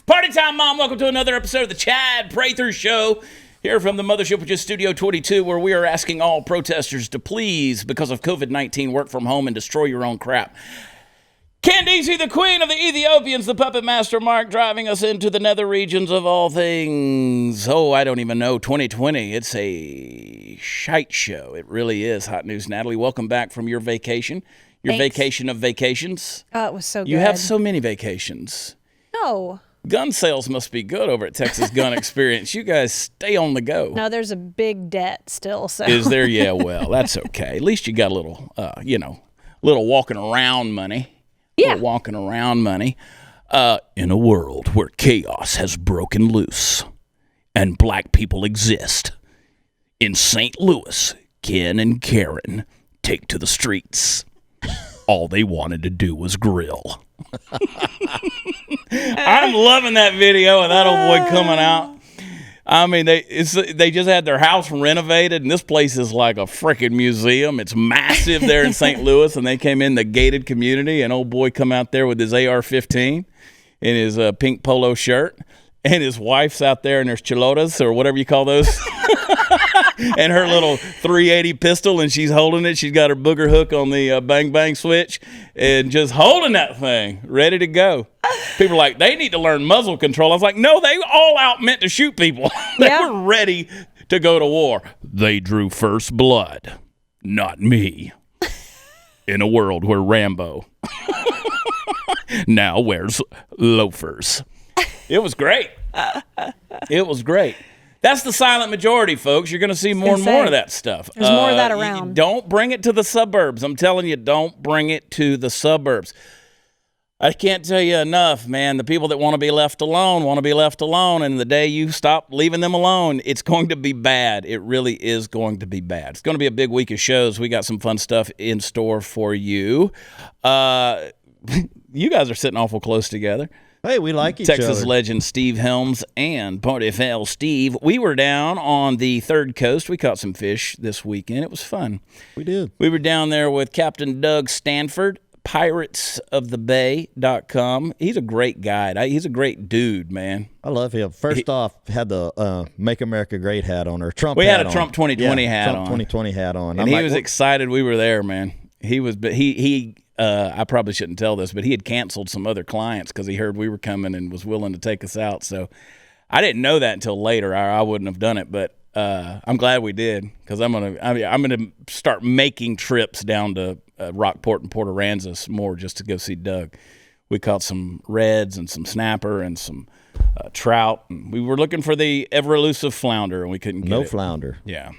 Party time, Mom. Welcome to another episode of the Chad Prather Show. Here from the mothership, which is Studio 22, where we are asking all protesters to please, because of COVID-19, work from home and destroy your own crap. Candice, the queen of the Ethiopians, the puppet master Mark, driving us into the nether regions of all things. Oh, I don't even know. 2020, it's a shite show. It really is. Hot news, Natalie. Welcome back from your vacation. Your Thanks. Vacation of vacations. Oh, it was so good. You have so many vacations. No. Gun sales must be good over at Texas Gun Experience. You guys stay on the go. No, there's a big debt still. So Is there? Yeah, well, that's okay. At least you got a little, little walking around money. Yeah. Walking around money. In a world where chaos has broken loose and black people exist, in St. Louis, Ken and Karen take to the streets. All they wanted to do was grill. I'm loving that video of that old boy coming out. I mean, they just had their house renovated, and this place is like a freaking museum. It's massive there in St. Louis, and they came in the gated community, and old boy come out there with his AR-15 in his pink polo shirt, and his wife's out there in her chilotas, or whatever you call those, and her little 380 pistol, and she's holding it. She's got her booger hook on the bang-bang switch, and just holding that thing, ready to go. People are like, they need to learn muzzle control. I was like, no, they all out meant to shoot people. They were ready to go to war. They drew first blood, not me. In a world where Rambo now wears loafers. It was great. It was great. That's the silent majority, folks. You're going to see more and more of that stuff. There's more of that around. Don't bring it to the suburbs. I'm telling you, don't bring it to the suburbs. I can't tell you enough, man. The people that want to be left alone want to be left alone. And the day you stop leaving them alone, it's going to be bad. It really is going to be bad. It's going to be a big week of shows. We got some fun stuff in store for you. You guys are sitting awful close together. Hey, we like each other. Texas legend Steve Helms and Party FL Steve. We were down on the third coast. We caught some fish this weekend. It was fun. We did. We were down there with Captain Doug Stanford, piratesofthebay.com. He's a great guide. He's a great dude, man. I love him. First off, had the Make America Great hat on, or Trump We hat had a on. Trump 2020 hat Trump on. 2020 hat on. And he was excited we were there, man. He was, but I probably shouldn't tell this, but he had canceled some other clients because he heard we were coming and was willing to take us out. So I didn't know that until later. I wouldn't have done it, but I'm glad we did, because I'm gonna start making trips down to Rockport and Port Aransas more just to go see Doug. We caught some reds and some snapper and some trout. And we were looking for the ever elusive flounder, and we couldn't get it. No flounder. Yeah.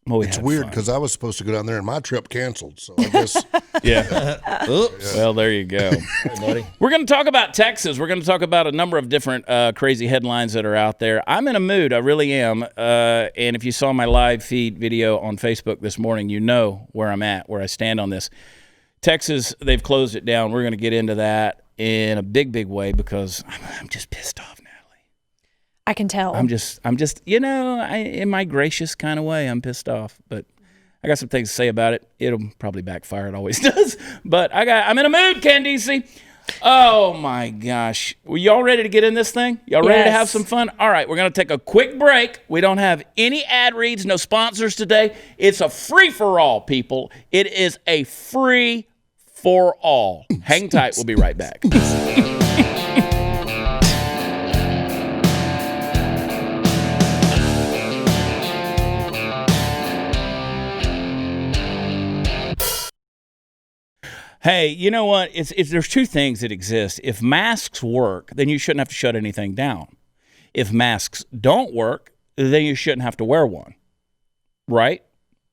Well, it's weird because I was supposed to go down there and my trip canceled. So I guess. Yeah. Oops. Well, there you go. Hey, buddy. We're going to talk about Texas. We're going to talk about a number of different crazy headlines that are out there. I'm in a mood. I really am. And if you saw my live feed video on Facebook this morning, you know where I'm at, where I stand on this. Texas, they've closed it down. We're going to get into that in a big, big way because I'm just pissed off. I can tell. I'm just, in my gracious kind of way, I'm pissed off, but I got some things to say about it. It'll probably backfire. It always does, but I'm in a mood, Candice. Oh my gosh. Well, y'all ready to get in this thing? Y'all ready to have some fun? All right. We're going to take a quick break. We don't have any ad reads, no sponsors today. It's a free for all, people. It is a free for all. Hang tight. We'll be right back. Hey, you know what? There's two things that exist. If masks work, then you shouldn't have to shut anything down. If masks don't work, then you shouldn't have to wear one. Right?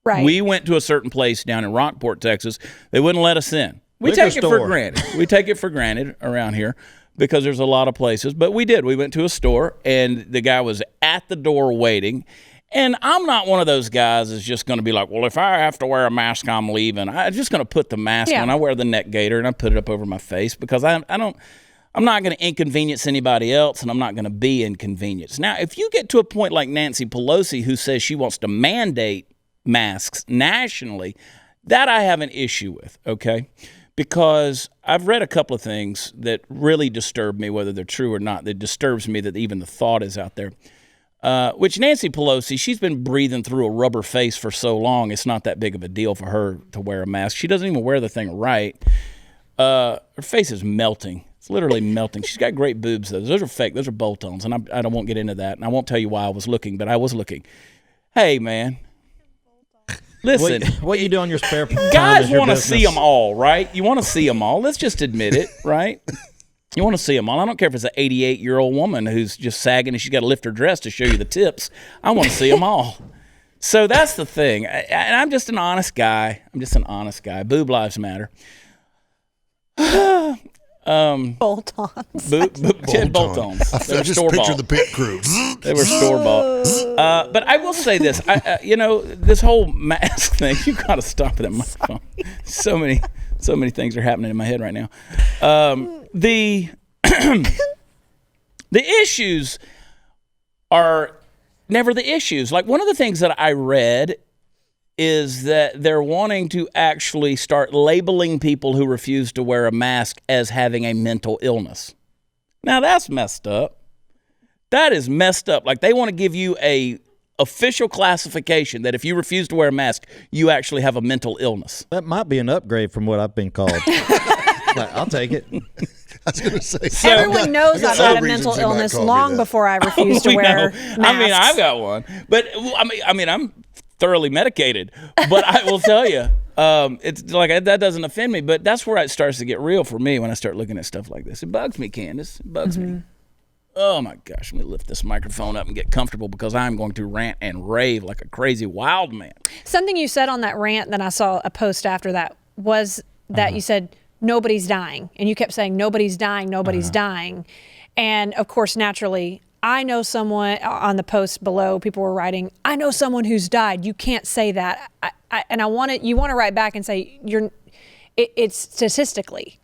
Right. We went to a certain place down in Rockport, Texas. They wouldn't let us in. We take it for granted. We take it for granted around here because there's a lot of places. But we did. We went to a store, and the guy was at the door waiting. And I'm not one of those guys that's just going to be like, well, if I have to wear a mask, I'm leaving. I'm just going to put the mask on. I wear the neck gaiter, and I put it up over my face because I'm not going to inconvenience anybody else, and I'm not going to be inconvenienced. Now, if you get to a point like Nancy Pelosi, who says she wants to mandate masks nationally, that I have an issue with, okay? because I've read a couple of things that really disturb me, whether they're true or not. That disturbs me that even the thought is out there. Which Nancy Pelosi, she's been breathing through a rubber face for so long, it's not that big of a deal for her to wear a mask. She doesn't even wear the thing right. Her face is melting. It's literally melting. She's got great boobs, though. Those are fake. Those are bolt-ons, and I won't get into that. And I won't tell you why I was looking, but I was looking. Hey, man. Listen. What you do on your spare time? Guys want to see them all, right? You want to see them all. Let's just admit it, right? You want to see them all. I don't care if it's an 88-year-old woman who's just sagging and she's got to lift her dress to show you the tips. I want to see them all. So that's the thing. And I'm just an honest guy. Boob lives matter. Bolt-ons. Bolt-ons. I just picture the pit crew. They were store-bought. But I will say this. This whole mask thing, you got to stop with that microphone. So many things are happening in my head right now. The issues are never the issues. Like, one of the things that I read is that they're wanting to actually start labeling people who refuse to wear a mask as having a mental illness. Now, that's messed up. That is messed up. Like, they want to give you a official classification that if you refuse to wear a mask, you actually have a mental illness. That might be an upgrade from what I've been called. I'll take it. I was going to say. Everyone knows I've had a mental illness long before I refused to wear masks. I mean, I've got one. But, I mean, I'm thoroughly medicated. But I will tell you, it's like that doesn't offend me. But that's where it starts to get real for me when I start looking at stuff like this. It bugs me, Candace. It bugs me. Oh, my gosh. Let me lift this microphone up and get comfortable because I'm going to rant and rave like a crazy wild man. Something you said on that rant that I saw a post after that was that you said, nobody's dying. And you kept saying, nobody's dying, nobody's dying. And, of course, naturally, I know someone on the post below, people were writing, I know someone who's died. You can't say that. You want to write back and say, it's statistically.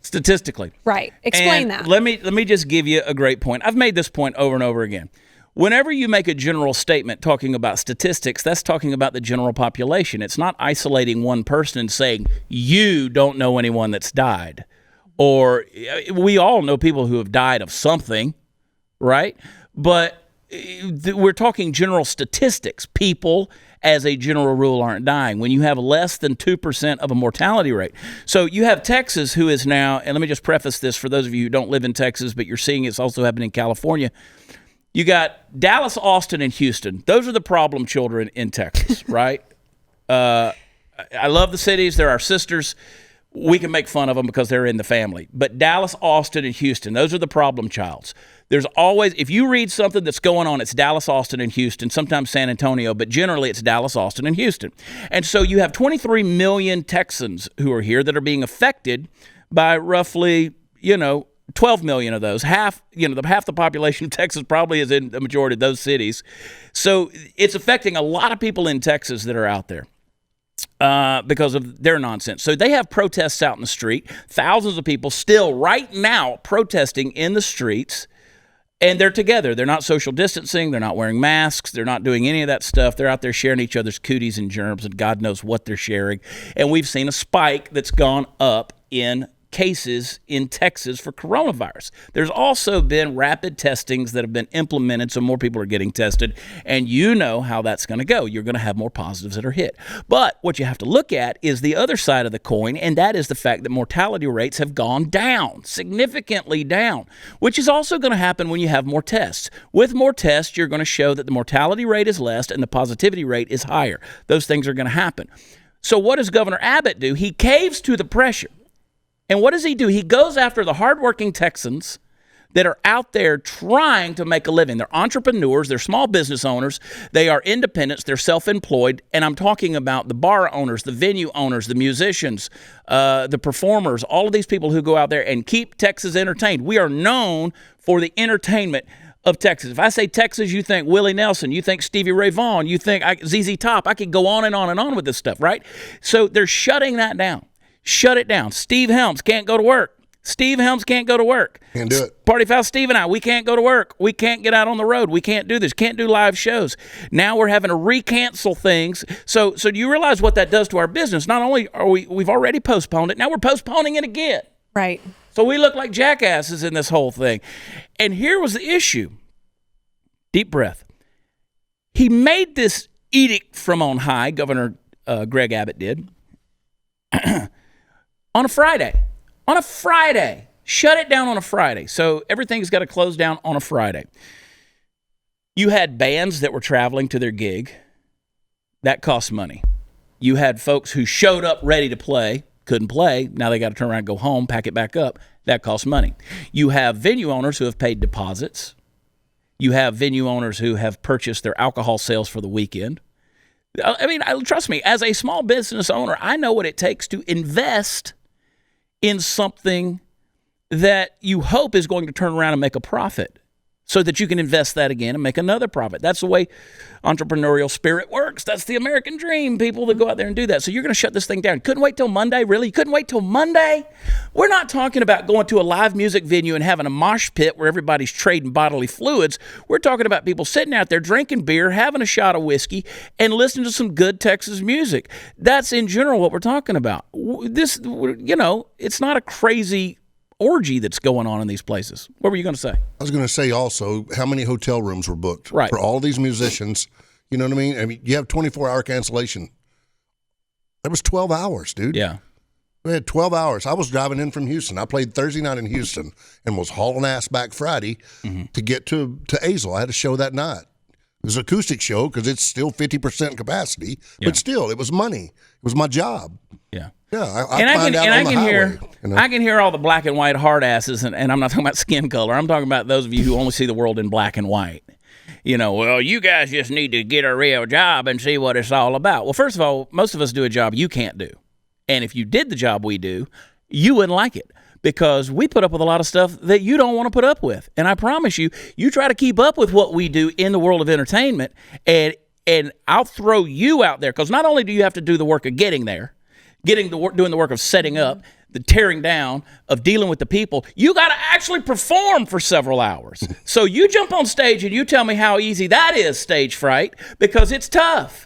Right. Explain that. Let me just give you a great point. I've made this point over and over again. Whenever you make a general statement talking about statistics, that's talking about the general population. It's not isolating one person and saying, you don't know anyone that's died. Or we all know people who have died of something, right? But we're talking general statistics. People, as a general rule, aren't dying. When you have less than 2% of a mortality rate. So you have Texas, who is now, and let me just preface this for those of you who don't live in Texas, but you're seeing it's also happening in California. You got Dallas, Austin, and Houston. Those are the problem children in Texas, right? I love the cities. They're our sisters. We can make fun of them because they're in the family. But Dallas, Austin, and Houston, those are the problem childs. There's always, if you read something that's going on, it's Dallas, Austin, and Houston, sometimes San Antonio, but generally it's Dallas, Austin, and Houston. And so you have 23 million Texans who are here that are being affected by roughly, 12 million of those. Half the population of Texas probably is in the majority of those cities. So it's affecting a lot of people in Texas that are out there. Because of their nonsense. So they have protests out in the street. Thousands of people still right now protesting in the streets. And they're together. They're not social distancing. They're not wearing masks. They're not doing any of that stuff. They're out there sharing each other's cooties and germs, and God knows what they're sharing. And we've seen a spike that's gone up in cases in Texas for coronavirus. There's also been rapid testings that have been implemented, so more people are getting tested, and you know how that's going to go. You're going to have more positives that are hit. But what you have to look at is the other side of the coin, and that is the fact that mortality rates have gone down, significantly down, which is also going to happen when you have more tests. With more tests, you're going to show that the mortality rate is less and the positivity rate is higher. Those things are going to happen. So what does Governor Abbott do? He caves to the pressure. And what does he do? He goes after the hardworking Texans that are out there trying to make a living. They're entrepreneurs. They're small business owners. They are independents. They're self-employed. And I'm talking about the bar owners, the venue owners, the musicians, the performers, all of these people who go out there and keep Texas entertained. We are known for the entertainment of Texas. If I say Texas, you think Willie Nelson, you think Stevie Ray Vaughan, you think ZZ Top. I could go on and on and on with this stuff, right? So they're shutting that down. Shut it down. Steve Helms can't go to work. Steve Helms can't go to work. Can't do it. Party Foul Steve and I, we can't go to work. We can't get out on the road. We can't do this. Can't do live shows. Now we're having to recancel things. So do you realize what that does to our business? Not only are we've already postponed it, now we're postponing it again. Right. So we look like jackasses in this whole thing. And here was the issue. Deep breath. He made this edict from on high, Governor Greg Abbott did, on a Friday. On a Friday. Shut it down on a Friday. So everything's got to close down on a Friday. You had bands that were traveling to their gig. That cost money. You had folks who showed up ready to play, couldn't play. Now they got to turn around and go home, pack it back up. That costs money. You have venue owners who have paid deposits. You have venue owners who have purchased their alcohol sales for the weekend. I mean, trust me, as a small business owner, I know what it takes to invest in something that you hope is going to turn around and make a profit so that you can invest that again and make another profit. That's the way entrepreneurial spirit works. That's the American dream, people that go out there and do that. So you're going to shut this thing down. Couldn't wait till Monday, really? You couldn't wait till Monday? We're not talking about going to a live music venue and having a mosh pit where everybody's trading bodily fluids. We're talking about people sitting out there drinking beer, having a shot of whiskey, and listening to some good Texas music. That's in general what we're talking about. This, it's not a crazy orgy that's going on in these places. What were you going to say? I was going to say also how many hotel rooms were booked right. for all these musicians. You know what I mean? I mean, you have 24-hour cancellation. That was 12 hours, dude. Yeah. We had 12 hours. I was driving in from Houston. I played Thursday night in Houston and was hauling ass back Friday to get to Azle. I had a show that night. It was an acoustic show because it's still 50% capacity, but still, it was money. It was my job. Yeah. Yeah, I can hear all the black and white hard asses, and I'm not talking about skin color. I'm talking about those of you who only see the world in black and white. Well, you guys just need to get a real job and see what it's all about. Well, first of all, most of us do a job you can't do. And if you did the job we do, you wouldn't like it because we put up with a lot of stuff that you don't want to put up with. And I promise you, you try to keep up with what we do in the world of entertainment, and I'll throw you out there because not only do you have to do the work of getting there, doing the work of setting up, the tearing down, of dealing with the people, you got to actually perform for several hours. So you jump on stage and you tell me how easy that is, stage fright, because it's tough.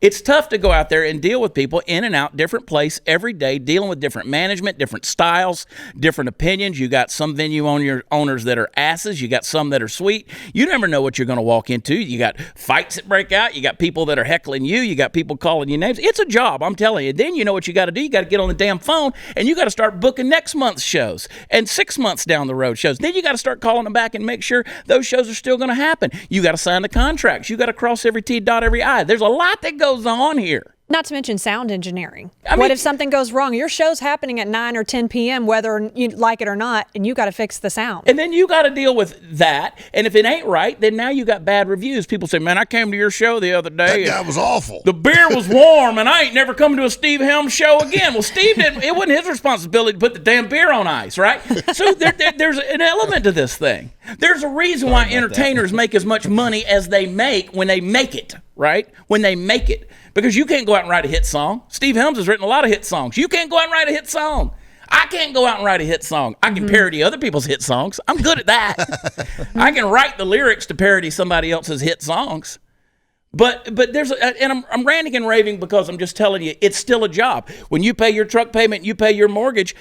It's tough to go out there and deal with people in and out, different place every day, dealing with different management, different styles, different opinions. You got some venue owners that are asses. You got some that are sweet. You never know what you're going to walk into. You got fights that break out. You got people that are heckling you. You got people calling you names. It's a job, I'm telling you. Then you know what you got to do. You got to get on the damn phone, and you got to start booking next month's shows and 6 months down the road shows. Then you got to start calling them back and make sure those shows are still going to happen. You got to sign the contracts. You got to cross every T, dot every I. There's a lot that goes on here. Not to mention sound engineering. What if something goes wrong? Your show's happening at 9 or 10 p.m., whether you like it or not, and you got to fix the sound. And then you got to deal with that. And if it ain't right, then now you got bad reviews. People say, man, I came to your show the other day. That guy was awful. The beer was warm, and I ain't never come to a Steve Helms show again. Well, Steve didn't. It wasn't his responsibility to put the damn beer on ice, right? So there's an element to this thing. There's a reason why entertainers make as much money as they make when they make it, right? When they make it. Because you can't go out and write a hit song. Steve Helms has written a lot of hit songs. You can't go out and write a hit song. I can't go out and write a hit song. I can parody other people's hit songs. I'm good at that. I can write the lyrics to parody somebody else's hit songs. But I'm ranting and raving because I'm just telling you, it's still a job. When you pay your truck payment, you pay your mortgage.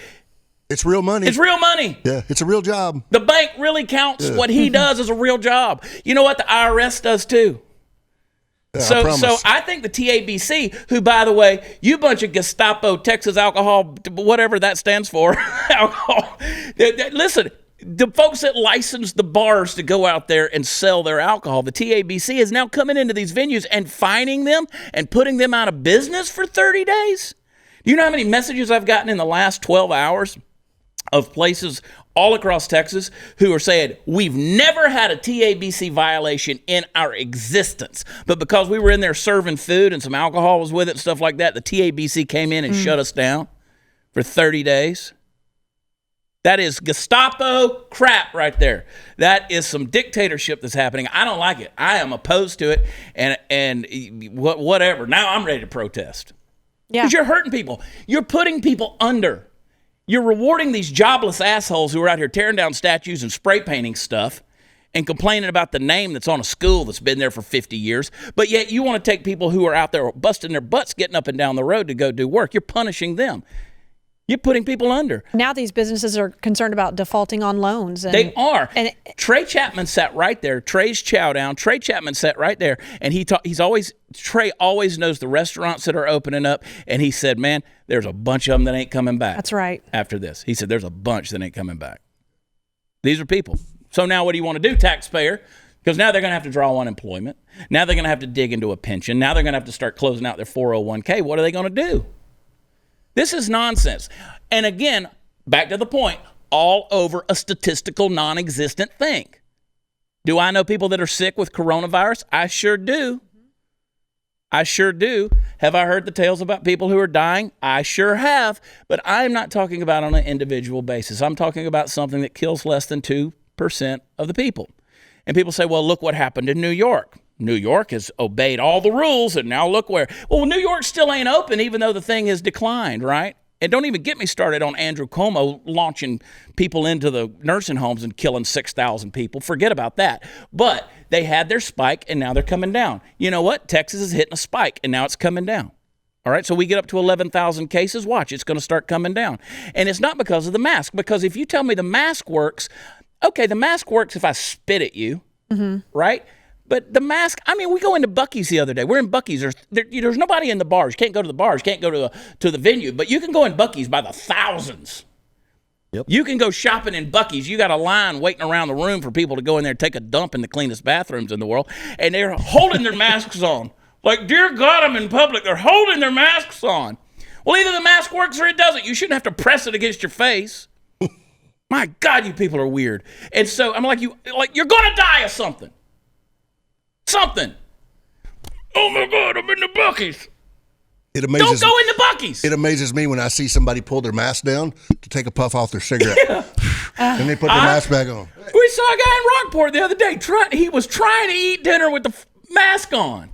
It's real money. It's real money. Yeah, it's a real job. The bank really counts what he does as a real job. You know what? The IRS does too. Yeah, So I think the TABC, who, by the way, you bunch of Gestapo, Texas alcohol, whatever that stands for, alcohol. Listen, the folks that license the bars to go out there and sell their alcohol, the TABC is now coming into these venues and fining them and putting them out of business for 30 days. Do you know how many messages I've gotten in the last 12 hours of places all across Texas who are saying, we've never had a TABC violation in our existence, but because we were in there serving food and some alcohol was with it and stuff like that, the TABC came in and shut us down for 30 days. That is Gestapo crap right there. That is some dictatorship that's happening. I don't like it. I am opposed to it, and whatever. Now I'm ready to protest. Yeah. Because you're hurting people. You're putting people under. You're rewarding these jobless assholes who are out here tearing down statues and spray painting stuff and complaining about the name that's on a school that's been there for 50 years. But yet you want to take people who are out there busting their butts, getting up and down the road to go do work. You're punishing them. You're putting people under. Now these businesses are concerned about defaulting on loans. And, they are. And Trey Chapman sat right there. Trey's Chowdown. Trey Chapman sat right there, and Trey always knows the restaurants that are opening up, and he said, man, there's a bunch of them that ain't coming back. That's right. After this. He said, there's a bunch that ain't coming back. These are people. So now what do you want to do, taxpayer? Because now they're going to have to draw unemployment. Now they're going to have to dig into a pension. Now they're going to have to start closing out their 401k. What are they going to do? This is nonsense. And again, back to the point, all over a statistical, non-existent thing. Do I know people that are sick with coronavirus? I sure do. I sure do. Have I heard the tales about people who are dying? I sure have. But I'm not talking about on an individual basis. I'm talking about something that kills less than 2% of the people. And people say, well, look what happened in New York. New York has obeyed all the rules, and now look where. Well, New York still ain't open, even though the thing has declined, right? And don't even get me started on Andrew Cuomo launching people into the nursing homes and killing 6,000 people. Forget about that. But they had their spike, and now they're coming down. You know what? Texas is hitting a spike, and now it's coming down. All right, so we get up to 11,000 cases. Watch, it's going to start coming down. And it's not because of the mask, because if you tell me the mask works, okay, the mask works if I spit at you, right? But the mask, I mean, we go into Buc-ee's the other day. We're in Buc-ee's. There's nobody in the bars. You can't go to the bars. Can't go to the venue. But you can go in Buc-ee's by the thousands. Yep. You can go shopping in Buc-ee's. You got a line waiting around the room for people to go in there and take a dump in the cleanest bathrooms in the world. And they're holding their masks on. Like, dear God, I'm in public. They're holding their masks on. Well, either the mask works or it doesn't. You shouldn't have to press it against your face. My God, you people are weird. And so I'm like, you're going to die of something. Something. Oh my God, I'm in the Buc-ee's. Don't go in the Buc-ee's. It amazes me when I see somebody pull their mask down to take a puff off their cigarette. And they put their mask back on. We saw a guy in Rockport the other day. He was trying to eat dinner with the mask on.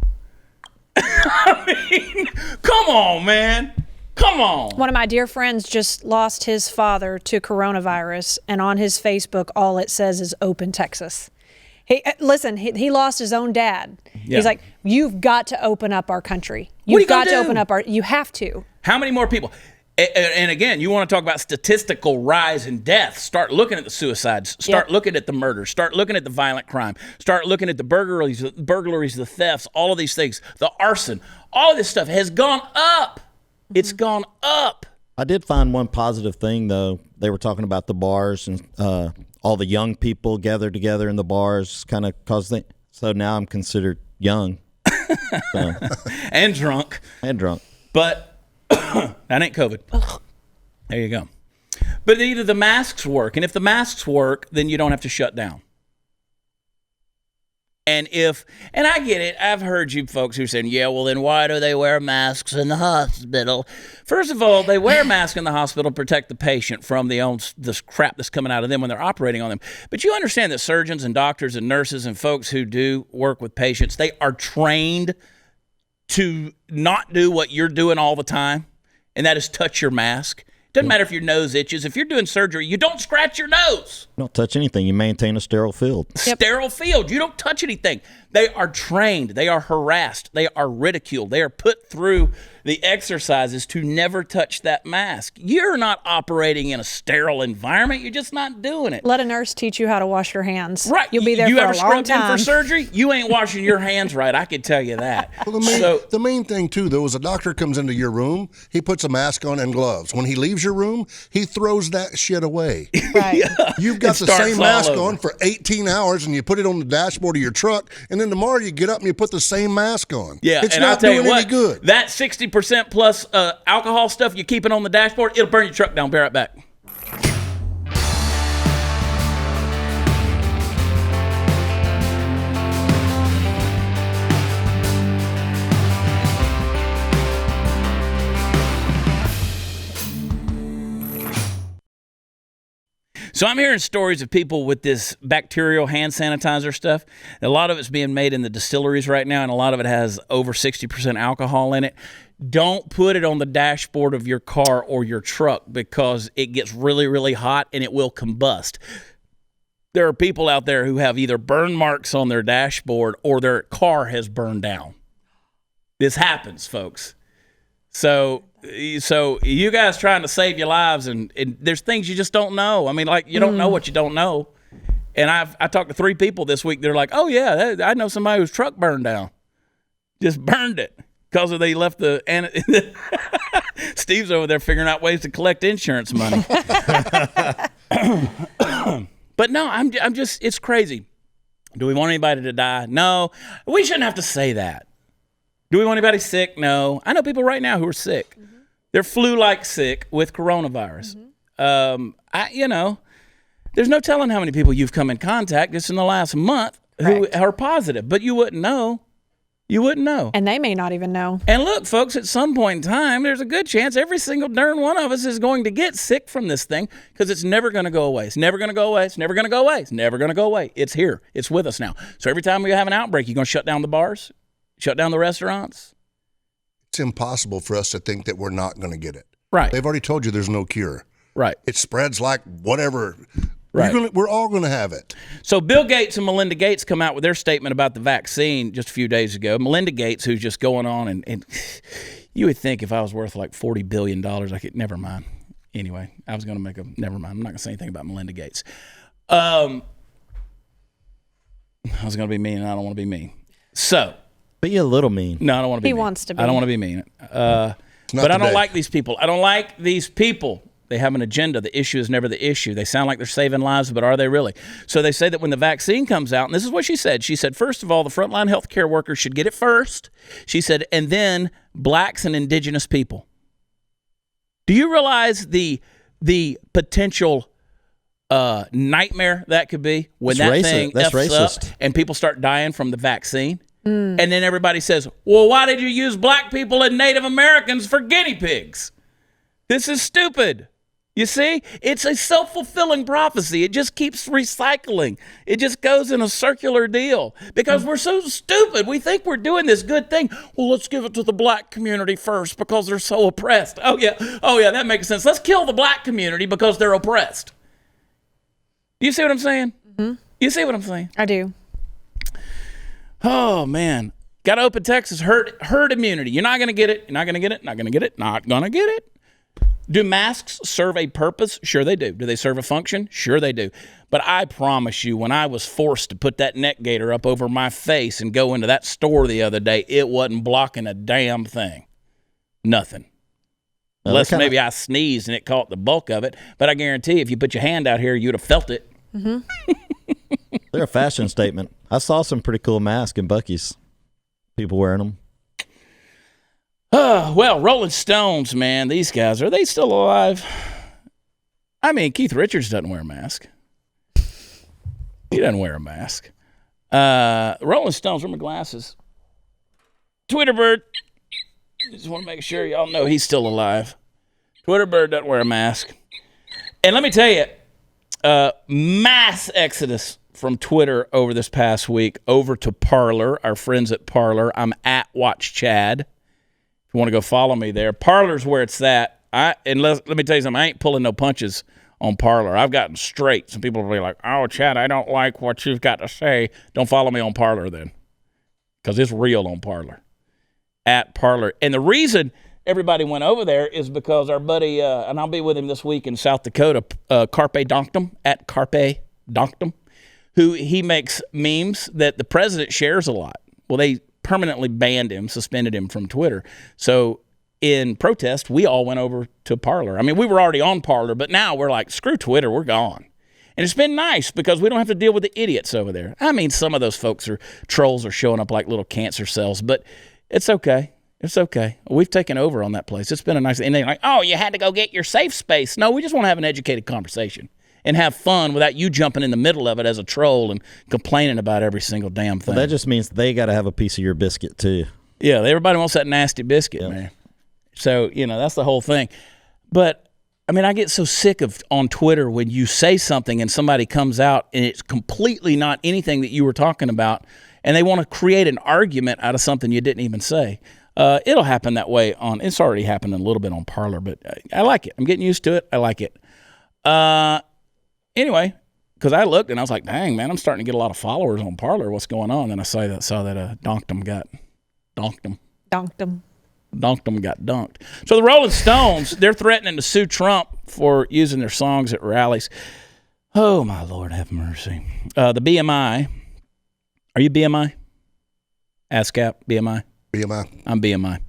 I mean, come on, man. Come on. One of my dear friends just lost his father to coronavirus, and on his Facebook, all it says is open Texas. He lost his own dad. Yeah. He's like, you've got to open up our country. What are you You've got gonna to do? open up you have to. How many more people? And again, you want to talk about statistical rise in death. Start looking at the suicides. Start looking at the murders. Start looking at the violent crime. Start looking at the burglaries, the thefts, all of these things, the arson. All of this stuff has gone up. It's gone up. I did find one positive thing, though. They were talking about the bars and all the young people gathered together in the bars kind of caused things. So now I'm considered young. And drunk. But that ain't COVID. There you go. But either the masks work, and if the masks work, then you don't have to shut down. And I get it, I've heard you folks who are saying, yeah, well, then why do they wear masks in the hospital? First of all, they wear masks in the hospital to protect the patient from this crap that's coming out of them when they're operating on them. But you understand that surgeons and doctors and nurses and folks who do work with patients, they are trained to not do what you're doing all the time, and that is touch your mask. Doesn't matter if your nose itches. If you're doing surgery, you don't scratch your nose. Don't touch anything. You maintain a sterile field. Yep. Sterile field. You don't touch anything. They are trained. They are harassed. They are ridiculed. They are put through the exercises to never touch that mask. You're not operating in a sterile environment. You're just not doing it. Let a nurse teach you how to wash your hands. Right. You'll be there you for ever a long scrubbed in time. for surgery? You ain't washing your hands right. I can tell you that. Well, the main thing, too, though, is a doctor comes into your room, he puts a mask on and gloves. When he leaves your room, he throws that shit away. Right. You've got It the same starts mask all over. on for 18 hours, and you put it on the dashboard of your truck, and then tomorrow you get up and you put the same mask on. Yeah, it's and I'll not tell doing you what, any good. that 60% plus alcohol stuff you're keeping on the dashboard, it'll burn your truck down. Be right back. So I'm hearing stories of people with this bacterial hand sanitizer stuff. A lot of it's being made in the distilleries right now, and a lot of it has over 60% alcohol in it. don't put it on the dashboard of your car or your truck because it gets really, really hot and it will combust. There are people out there who have either burn marks on their dashboard or their car has burned down. This happens, folks. So you guys trying to save your lives, and there's things you just don't know. I mean, like, you don't know what you don't know. And I talked to 3 people this week. They're like, oh, yeah, I know somebody whose truck burned down. Just burned it because they left the Steve's over there figuring out ways to collect insurance money. But no, I'm just, it's crazy. Do we want anybody to die? No. We shouldn't have to say that. Do we want anybody sick? No. I know people right now who are sick. Mm-hmm. They're flu-like sick with coronavirus. Mm-hmm. There's no telling how many people you've come in contact just in the last month who are positive, but you wouldn't know. You wouldn't know. And they may not even know. And look, folks, at some point in time, there's a good chance every single darn one of us is going to get sick from this thing because it's never going to go away. It's never going to go away. It's never going to go away. It's never going to go away. It's here. It's with us now. So every time we have an outbreak, you're going to shut down the bars, shut down the restaurants. It's impossible for us to think that we're not going to get it. Right. They've already told you there's no cure. Right. It spreads like whatever. Right. We're all going to have it. So Bill Gates and Melinda Gates come out with their statement about the vaccine just a few days ago. Melinda Gates, who's just going on, and you would think if I was worth like $40 billion, I could, never mind. Anyway, I was going to never mind. I'm not going to say anything about Melinda Gates. I was going to be mean, and I don't want to be mean. So. But you're a little mean. No, I don't want to be mean. He wants to be. I don't want to be mean. But I don't like these people. I don't like these people. They have an agenda. The issue is never the issue. They sound like they're saving lives, but are they really? So they say that when the vaccine comes out, and this is what she said. She said, first of all, the frontline healthcare workers should get it first. She said, and then blacks and indigenous people. Do you realize the potential nightmare that could be when that thing That's F's racist. up and people start dying from the vaccine? And then everybody says, well, why did you use black people and Native Americans for guinea pigs? This is stupid. You see, it's a self-fulfilling prophecy. It just keeps recycling. It just goes in a circular deal because we're so stupid. We think we're doing this good thing. Well, let's give it to the black community first because they're so oppressed. Oh, yeah, that makes sense. Let's kill the black community because they're oppressed. Do you see what I'm saying? Mm-hmm. You see what I'm saying? I do. Oh, man. Got to open Texas. Herd immunity. You're not going to get it. You're not going to get it. Not going to get it. Not going to get it. Do masks serve a purpose? Sure they do. Do they serve a function? Sure they do. But I promise you, when I was forced to put that neck gaiter up over my face and go into that store the other day, it wasn't blocking a damn thing. Nothing. Unless maybe I sneezed and it caught the bulk of it. But I guarantee if you put your hand out here, you'd have felt it. Mm-hmm. They're a fashion statement. I saw some pretty cool masks in Buc-ee's. People wearing them. Well, Rolling Stones, man, these guys, are they still alive? I mean, Keith Richards doesn't wear a mask. He doesn't wear a mask. Rolling Stones, where are my glasses? Twitterbird. Just want to make sure y'all know he's still alive. Twitterbird doesn't wear a mask. And let me tell you, mass exodus from Twitter over this past week over to Parler, our friends at Parler. I'm at Watch Chad. If you want to go follow me there, Parler's where it's at. Let me tell you something. I ain't pulling no punches on Parler. I've gotten straight. Some people will be like, "Oh, Chad, I don't like what you've got to say." Don't follow me on Parler then, because it's real on Parler. At Parler, and the reason everybody went over there is because our buddy, and I'll be with him this week in South Dakota, Carpe Donktum, at Carpe Donktum, who he makes memes that the president shares a lot. Well, they permanently banned him, suspended him from Twitter. So in protest, we all went over to Parler. I mean, we were already on Parler, but now we're like, screw Twitter, we're gone. And it's been nice because we don't have to deal with the idiots over there. I mean, some of those folks are trolls are showing up like little cancer cells, but it's okay. It's okay. We've taken over on that place. It's been a nice, and they're like, oh, you had to go get your safe space. No, we just want to have an educated conversation and have fun without you jumping in the middle of it as a troll and complaining about every single damn thing. Well, that just means they got to have a piece of your biscuit too. Yeah, everybody wants that nasty biscuit, man. So, that's the whole thing. But, I mean, I get so sick of on Twitter when you say something and somebody comes out and it's completely not anything that you were talking about, and they want to create an argument out of something you didn't even say. It'll happen that way it's already happening a little bit on Parler, but I like it. I'm getting used to it. I like it. Anyway, because I looked and I was like, dang, man, I'm starting to get a lot of followers on Parler. What's going on? And I saw that Donktum got donked. Donktum got dunked. So the Rolling Stones, they're threatening to sue Trump for using their songs at rallies. Oh, my Lord, have mercy. The BMI. Are you BMI? ASCAP, BMI? BMI. I'm BMI.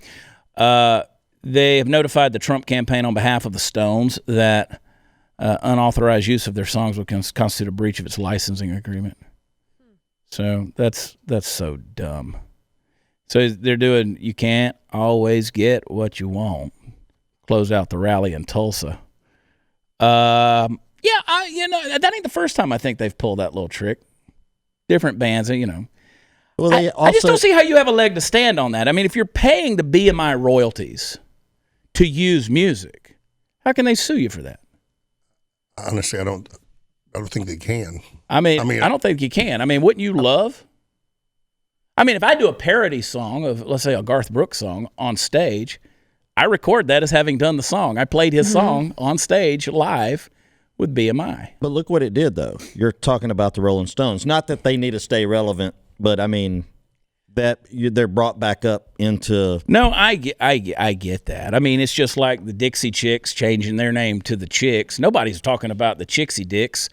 They have notified the Trump campaign on behalf of the Stones that unauthorized use of their songs would constitute a breach of its licensing agreement. So that's so dumb. So they're doing, you can't always get what you want. Close out the rally in Tulsa. That ain't the first time I think they've pulled that little trick. Different bands, Well, I just don't see how you have a leg to stand on that. I mean, if you're paying the BMI royalties to use music, how can they sue you for that? Honestly, I don't think they can. I mean, I don't think you can. I mean, wouldn't you love? I mean, if I do a parody song of, let's say, a Garth Brooks song on stage, I record that as having done the song. I played his song on stage live with BMI. But look what it did, though. You're talking about the Rolling Stones. Not that they need to stay relevant, but I mean, they're brought back up into. No, I get that. I mean, it's just like the Dixie Chicks changing their name to the Chicks. Nobody's talking about the Chixie Dicks.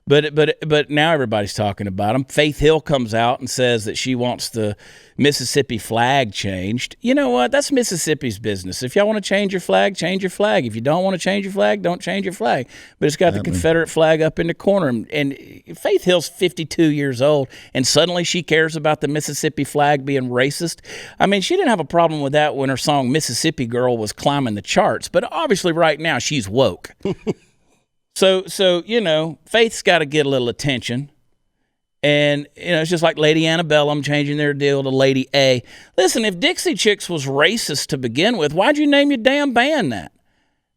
But now everybody's talking about them. Faith Hill comes out and says that she wants the Mississippi flag changed. You know what? That's Mississippi's business. If y'all want to change your flag, change your flag. If you don't want to change your flag, don't change your flag. But it's got the Confederate flag up in the corner. And Faith Hill's 52 years old, and suddenly she cares about the Mississippi flag being racist. I mean, she didn't have a problem with that when her song Mississippi Girl was climbing the charts. But obviously right now she's woke. So Faith's got to get a little attention. And, it's just like Lady Antebellum changing their deal to Lady A. Listen, if Dixie Chicks was racist to begin with, why'd you name your damn band that?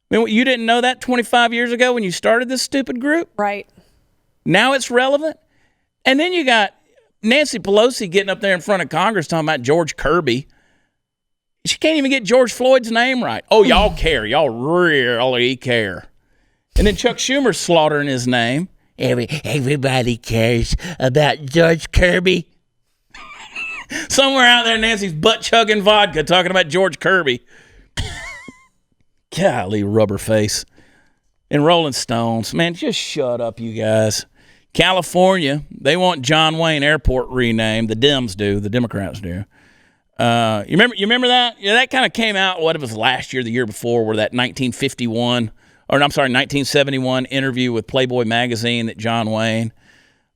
I mean, you didn't know that 25 years ago when you started this stupid group? Right. Now it's relevant? And then you got Nancy Pelosi getting up there in front of Congress talking about George Kirby. She can't even get George Floyd's name right. Oh, y'all care. Y'all really care. And then Chuck Schumer slaughtering his name. Everybody cares about George Kirby. Somewhere out there, Nancy's butt-chugging vodka talking about George Kirby. Golly, rubber face. And Rolling Stones. Man, just shut up, you guys. California, they want John Wayne Airport renamed. The Dems do. The Democrats do. You remember that? Yeah, that kind of came out, what it was last year, the year before, where that 1971 interview with Playboy magazine that John Wayne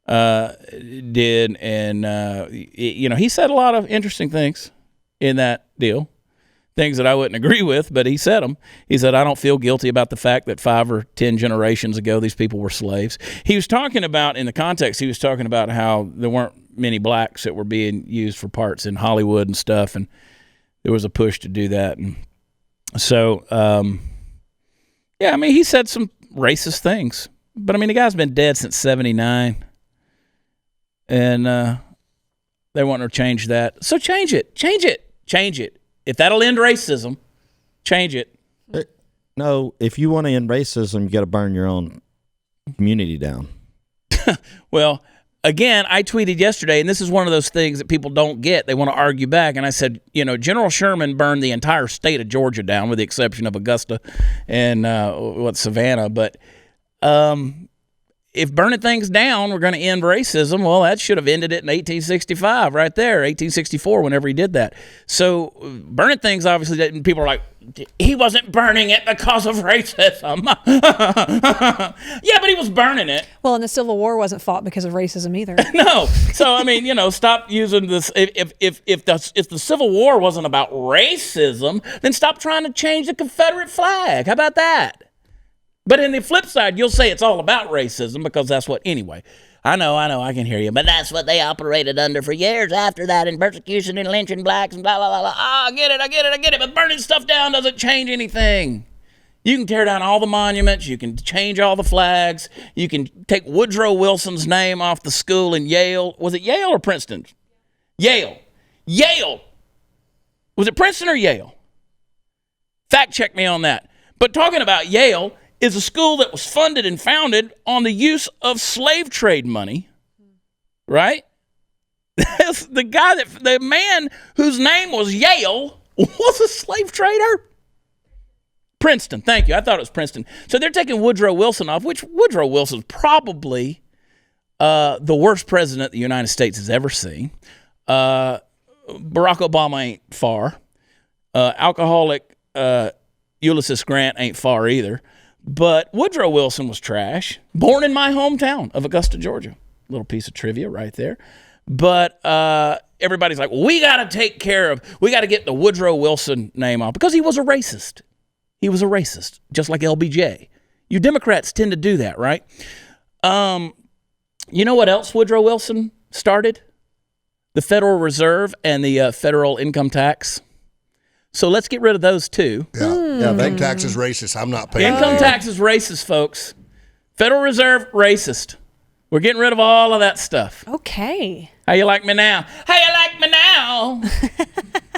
did, and he said a lot of interesting things in that deal, things that I wouldn't agree with, but he said them. He said, I don't feel guilty about the fact that 5 or 10 generations ago these people were slaves. He was talking about, in the context, he was talking about how there weren't many blacks that were being used for parts in Hollywood and stuff, and there was a push to do that. And so, yeah, I mean, he said some racist things. But, I mean, the guy's been dead since 1979. And they want to change that. So change it. Change it. Change it. If that'll end racism, change it. No, if you want to end racism, you got to burn your own community down. Well, again, I tweeted yesterday, and this is one of those things that people don't get. They want to argue back. And I said, General Sherman burned the entire state of Georgia down, with the exception of Augusta and Savannah. But if burning things down were going to end racism, well, that should have ended it in 1865 right there, 1864, whenever he did that. So burning things, obviously, people are like, he wasn't burning it because of racism. Yeah, but he was burning it. Well, and the Civil War wasn't fought because of racism either. No. So, I mean, stop using this. If the Civil War wasn't about racism, then stop trying to change the Confederate flag. How about that? But in the flip side, you'll say it's all about racism because that's what, anyway. I know, I can hear you. But that's what they operated under for years after that, in persecution and lynching blacks and blah, blah, blah, blah. I get it. But burning stuff down doesn't change anything. You can tear down all the monuments. You can change all the flags. You can take Woodrow Wilson's name off the school in Yale. Was it Yale or Princeton? Yale. Was it Princeton or Yale? Fact check me on that. But talking about Yale is a school that was funded and founded on the use of slave trade money, right? The man whose name was Yale was a slave trader. Princeton, thank you. I thought it was Princeton. So they're taking Woodrow Wilson off, which Woodrow Wilson's probably the worst president the United States has ever seen. Barack Obama ain't far. Alcoholic Ulysses Grant ain't far either. But Woodrow Wilson was trash. Born in my hometown of Augusta, Georgia. Little piece of trivia right there. But everybody's like, well, we got to get the Woodrow Wilson name off because he was a racist. He was a racist, just like LBJ. You Democrats tend to do that, right? You know what else Woodrow Wilson started? The Federal Reserve and the federal income tax. So let's get rid of those two. Yeah, bank tax is racist. I'm not paying. Income tax is racist, folks. Federal Reserve, racist. We're getting rid of all of that stuff. Okay. How you like me now? How you like me now?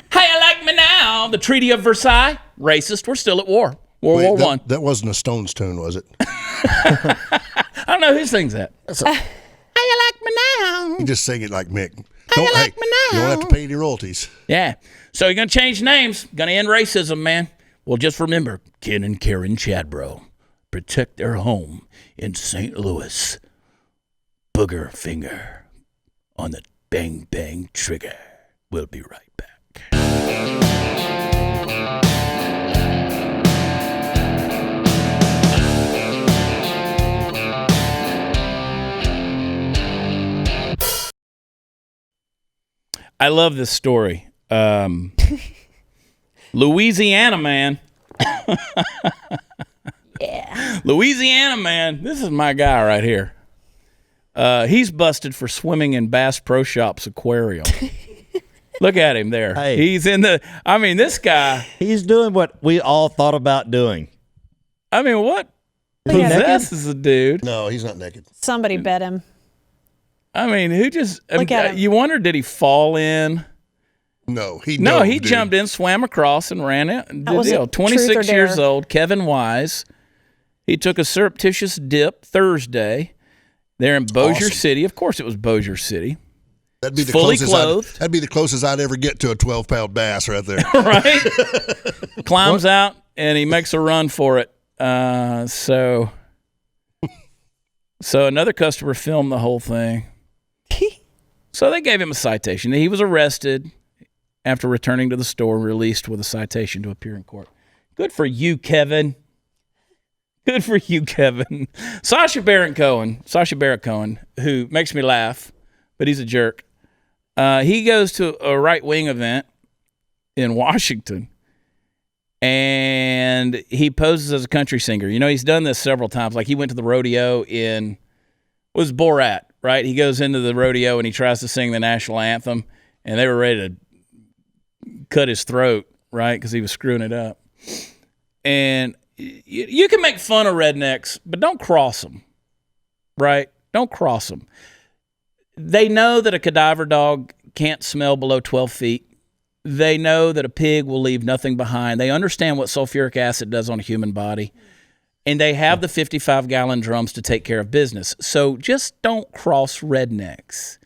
How you like me now? The Treaty of Versailles, racist. We're still at war. World War I. That wasn't a Stones tune, was it? I don't know who sings that. How you like me now? You just sing it like Mick. How you like me now? You don't have to pay any royalties. Yeah. So you're going to change names. Going to end racism, man. Well, just remember, Ken and Karen Chadbro protect their home in St. Louis. Booger finger on the bang bang trigger. We'll be right back. I love this story. Louisiana man. Yeah. Louisiana man. This is my guy right here. He's busted for swimming in Bass Pro Shop's aquarium. Look at him there. Hey. He's in this guy. He's doing what we all thought about doing. I mean, what Look at him. possesses a dude? No, he's not naked. Somebody bet him. I mean, who just? Look at him. You wonder, did he fall in? No, he jumped in, swam across, and ran it. That was a truth or 26 dare. years old, Kevin Wise. He took a surreptitious dip Thursday. There in Bossier City. Of course, it was Bossier City. That'd be the fully closest clothed. That'd be the closest I'd ever get to a 12-pound bass right there. Right? Climbs out and he makes a run for it. So another customer filmed the whole thing. So they gave him a citation. He was arrested after returning to the store, released with a citation to appear in court. Good for you, Kevin. Good for you, Kevin. Sacha Baron Cohen, who makes me laugh, but he's a jerk. He goes to a right-wing event in Washington, and he poses as a country singer. You know, he's done this several times. Like he went to the rodeo was Borat, right? He goes into the rodeo and he tries to sing the national anthem, and they were ready to cut his throat, right, because he was screwing it up. And you can make fun of rednecks, but don't cross them, right? Don't cross them. They know that a cadaver dog can't smell below 12 feet. They know that a pig will leave nothing behind. They understand what sulfuric acid does on a human body. And they have the 55-gallon drums to take care of business. So just don't cross rednecks.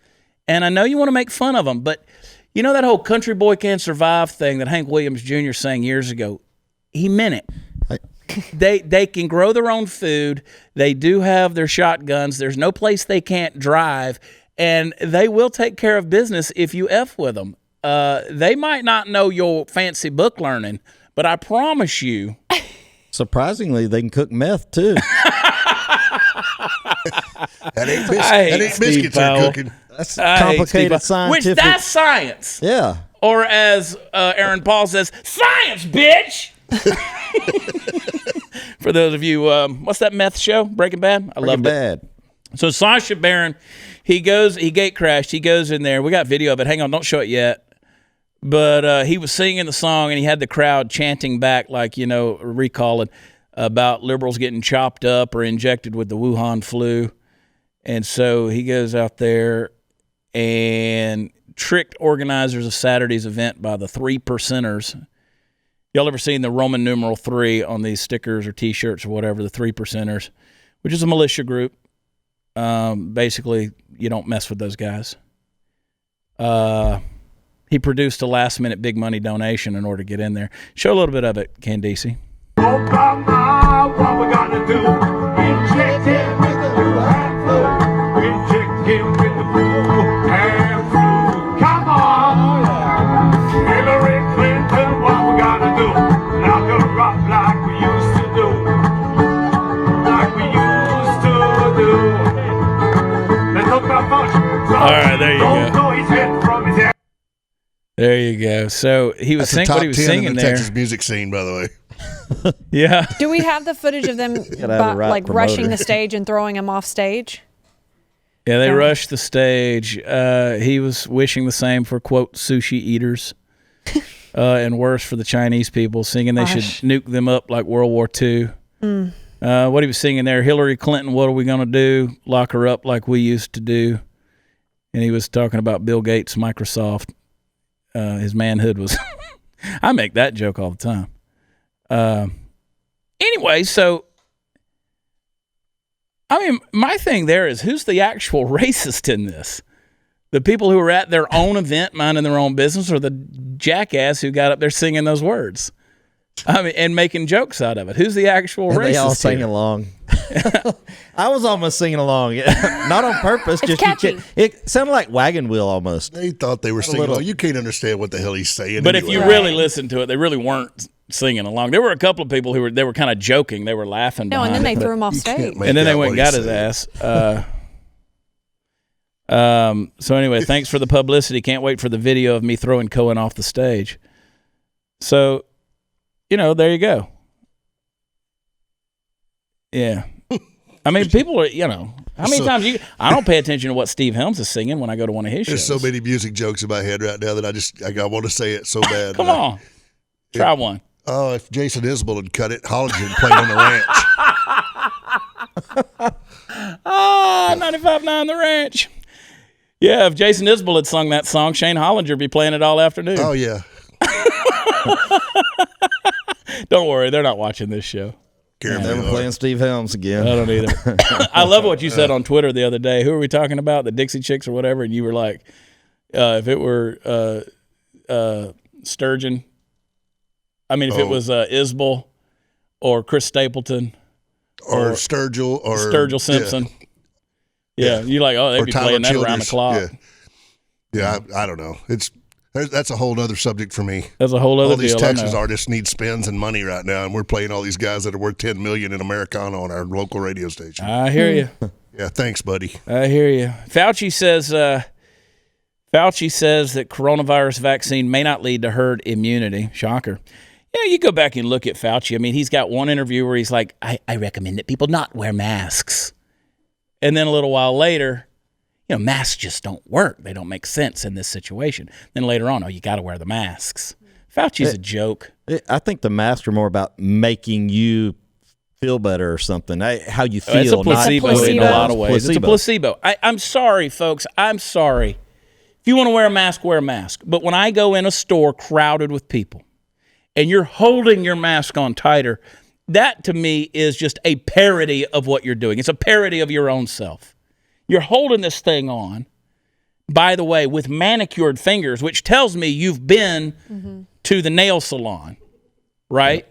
And I know you want to make fun of them, but you know that whole country boy can't survive thing that Hank Williams Jr. sang years ago? He meant it. They can grow their own food. They do have their shotguns. There's no place they can't drive. And they will take care of business if you F with them. They might not know your fancy book learning, but I promise you. Surprisingly, they can cook meth, too. That ain't biscuits they're cooking. That's complicated scientific. Which that's science. Yeah. Or as Aaron Paul says, science, bitch! For those of you, what's that meth show? Breaking Bad? I love it. So Sacha Baron, he gate crashed. He goes in there. We got video of it. Hang on, don't show it yet. But he was singing the song, and he had the crowd chanting back, like, recalling about liberals getting chopped up or injected with the Wuhan flu. And so he goes out there and tricked organizers of Saturday's event by the 3 percenters. Y'all ever seen the Roman numeral 3 on these stickers or T-shirts or whatever, the 3 percenters, which is a militia group. Basically, you don't mess with those guys. He produced a last-minute big money donation in order to get in there. Show a little bit of it, Candice. Obama, what we gonna do? Inject him with the blue hand flu. Inject him with the blue hand flu. Come on, Hillary Clinton, what we gonna do? Knock her rock like we used to do. Like we used to do. Let's talk about function. All right, there you go. Don't know his head from his head. There you go. So he was singing what he was singing in the there. Texas music scene, by the way. Yeah. Do we have the footage of them right rushing promoter. the stage and throwing him off stage? Yeah, they rushed the stage. He was wishing the same for, quote, sushi eaters, and worse for the Chinese people, singing they should nuke them up like World War II. What he was singing there, Hillary Clinton, what are we going to do? Lock her up like we used to do. And he was talking about Bill Gates, Microsoft. His manhood was... I make that joke all the time. Anyway, so... I mean, my thing there is, who's the actual racist in this? The people who are at their own event, minding their own business, or the jackass who got up there singing those words? I mean, and making jokes out of it. Who's the actual racist? They all sang here? along. I was almost singing along, not on purpose. It's just catchy. it sounded like Wagon Wheel almost. They thought they were singing along. You can't understand what the hell he's saying. But anyway. if you really listen to it, they really weren't singing along. There were a couple of people who were kind of joking. They were laughing. No, and then they behind it, threw him off you can't stage. make and then they out went what and got he's his saying. ass. So anyway, thanks for the publicity. Can't wait for the video of me throwing Cohen off the stage. So, there you go. Yeah. I mean, people are, how many times I don't pay attention to what Steve Helms is singing when I go to one of his There's shows. so many music jokes in my head right now that I want to say it so bad. Come on. Try one. Oh, if Jason Isbell had cut it, Hollinger played on the ranch. 95.9 The Ranch. Yeah, if Jason Isbell had sung that song, Shane Hollinger would be playing it all afternoon. Oh, yeah. Don't worry, they're not watching this show. They were playing Steve Helms again. I don't either. I love what you said on Twitter the other day. Who are we talking about? The Dixie Chicks or whatever? And you were like, if it were Sturgeon, if it was Isbell or Chris Stapleton Or Sturgill Simpson. Yeah, you're like, they'd be playing that around the clock. Yeah, I don't know. That's a whole other subject for me. That's a whole other all these deal. Texas artists need spins and money right now, and we're playing all these guys that are worth $10 million in Americana on our local radio station. I hear you. Yeah, thanks, buddy. I hear you. Fauci says that coronavirus vaccine may not lead to herd immunity. Shocker. You go back and look at Fauci. I mean, he's got one interview where he's like, I recommend that people not wear masks. And then a little while later, masks just don't work. They don't make sense in this situation. Then later on, you got to wear the masks. Fauci's a joke. I think the masks are more about making you feel better or something. How you feel. It's a placebo, not in a lot of ways. It's a placebo. I'm sorry, folks. I'm sorry. If you want to wear a mask, wear a mask. But when I go in a store crowded with people and you're holding your mask on tighter, that to me is just a parody of what you're doing. It's a parody of your own self. You're holding this thing on, by the way, with manicured fingers, which tells me you've been to the nail salon, right?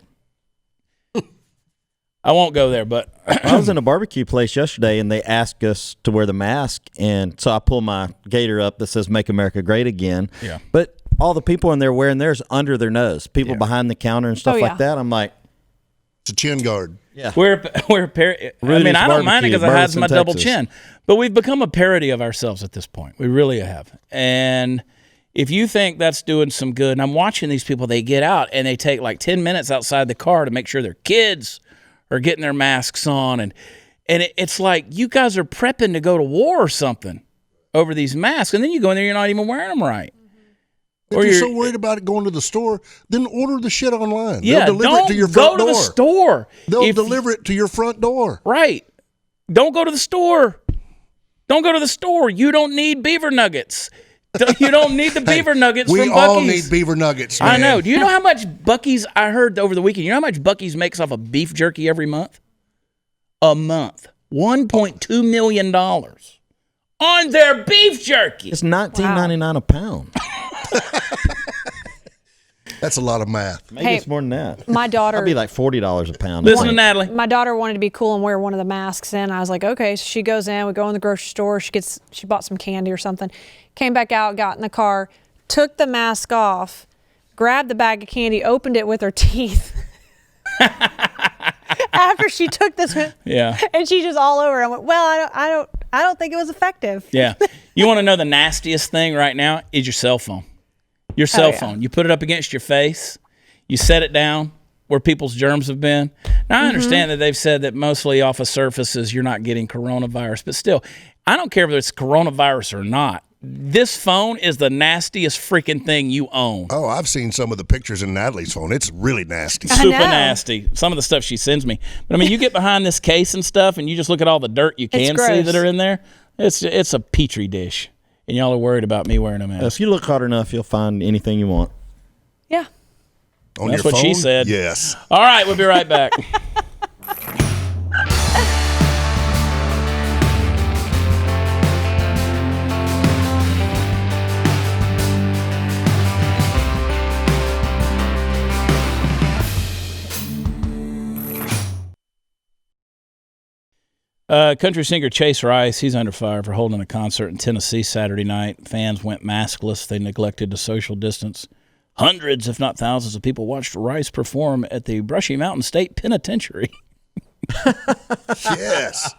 I won't go there, but... I was in a barbecue place yesterday, and they asked us to wear the mask, and so I pull my gator up that says "Make America Great Again." Yeah. But all the people in there wearing theirs under their nose, people behind the counter and stuff like that. I'm like... It's a chin guard. Yeah. I don't mind it because it hides my double chin. But we've become a parody of ourselves at this point. We really have. And if you think that's doing some good, and I'm watching these people, they get out and they take like 10 minutes outside the car to make sure their kids are getting their masks on. And it's like you guys are prepping to go to war or something over these masks. And then you go in there, you're not even wearing them right. If you're so worried about it going to the store, then order the shit online. Yeah, They'll deliver it to your front door. Go to the store. They'll deliver it to your front door. Right. Don't go to the store. Don't go to the store. You don't need beaver nuggets. You don't need the beaver nuggets We from Buc-ee's. all need beaver nuggets, man. I know. Do you know how much Buc-ee's, I heard over the weekend, you know how much Buc-ee's makes off of beef jerky every month? A month. $1.2 million on their beef jerky. It's $19.99 a pound. That's a lot of math. Maybe it's more than that. My daughter. It'd be like $40 a pound. Listen to Natalie. My daughter wanted to be cool and wear one of the masks in. I was like, okay. So she goes in, we go in the grocery store. She bought some candy or something. Came back out, got in the car, took the mask off, grabbed the bag of candy, opened it with her teeth. After she took this one, Yeah. and she just all over. I went, well, I don't think it was effective. Yeah. You want to know the nastiest thing right now is your cell phone. Your cell yeah. phone. You put it up against your face. You set it down where people's germs have been. Now, I understand that they've said that mostly off of surfaces you're not getting coronavirus, but still, I don't care if it's coronavirus or not. This phone is the nastiest freaking thing you own. Oh, I've seen some of the pictures in Natalie's phone. It's really nasty. I Super know. nasty. Some of the stuff she sends me. But I mean, you get behind this case and stuff, and you just look at all the dirt you can see gross. that are in there. It's a petri dish, and y'all are worried about me wearing a mask. If you look hard enough, you'll find anything you want. Yeah. On That's your what she phone? said. Yes. All right, we'll be right back. Country singer Chase Rice, he's under fire for holding a concert in Tennessee Saturday night. Fans went maskless. They neglected to social distance. Hundreds, if not thousands, of people watched Rice perform at the Brushy Mountain State Penitentiary, Yes.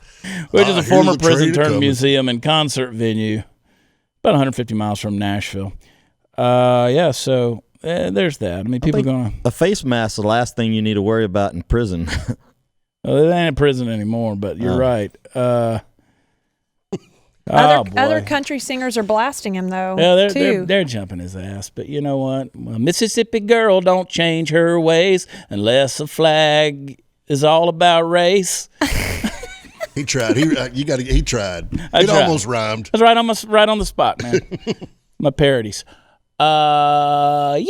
which is a here's former the train prison turned coming. museum and concert venue, about 150 miles from Nashville. So there's that. I mean, people going, A face mask is the last thing you need to worry about in prison. well, it ain't in prison anymore, but you're right. Other country singers are blasting him though. Yeah, too. they're jumping his ass. But you know what? A Mississippi girl don't change her ways unless a flag is all about race. He tried. He tried. I It tried. almost rhymed. That's right on the spot, man. My parodies. So I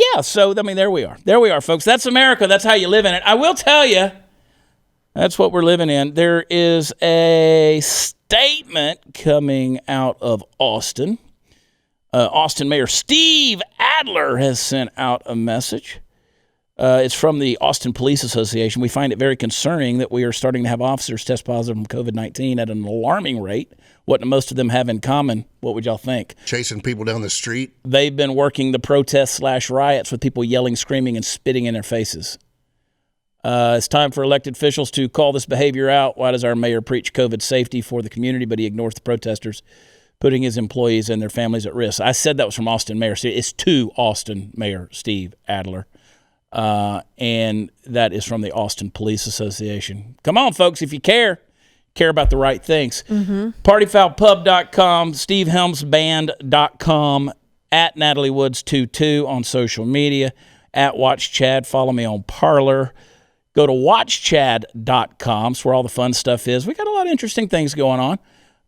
mean, there we are, folks. That's America. That's how you live in it. I will tell you, that's what we're living in. There is a statement coming out of Austin. Austin Mayor Steve Adler has sent out a message. It's from the Austin Police Association. We find it very concerning that we are starting to have officers test positive from COVID-19 at an alarming rate. What do most of them have in common? What would y'all think? Chasing people down the street. They've been working the protests/riots with people yelling, screaming, and spitting in their faces. It's time for elected officials to call this behavior out. Why does our mayor preach COVID safety for the community, but he ignores the protesters, putting his employees and their families at risk? I said that was from Austin Mayor. It's to Austin Mayor Steve Adler. And that is from the Austin Police Association. Come on, folks, if you care about the right things. Partyfoulpub.com, stevehelmsband.com, at Natalie Woods 22 on social media, at Watch Chad. Follow me on Parler. Go to watchchad.com. It's where all the fun stuff is. We got a lot of interesting things going on.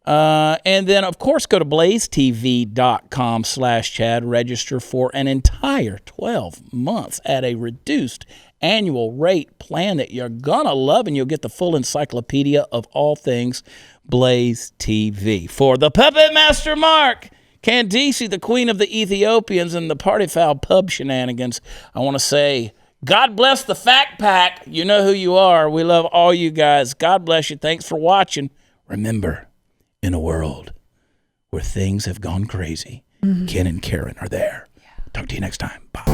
And then, of course, go to blazetv.com/Chad. Register for an entire 12 months at a reduced annual rate plan that you're going to love, and you'll get the full encyclopedia of all things Blaze TV. For the Puppet Master Mark, Candice, the Queen of the Ethiopians, and the Party Foul Pub shenanigans, I want to say, God bless the Fact Pack. You know who you are. We love all you guys. God bless you. Thanks for watching. Remember, in a world where things have gone crazy, Ken and Karen are there. Talk to you next time. Bye.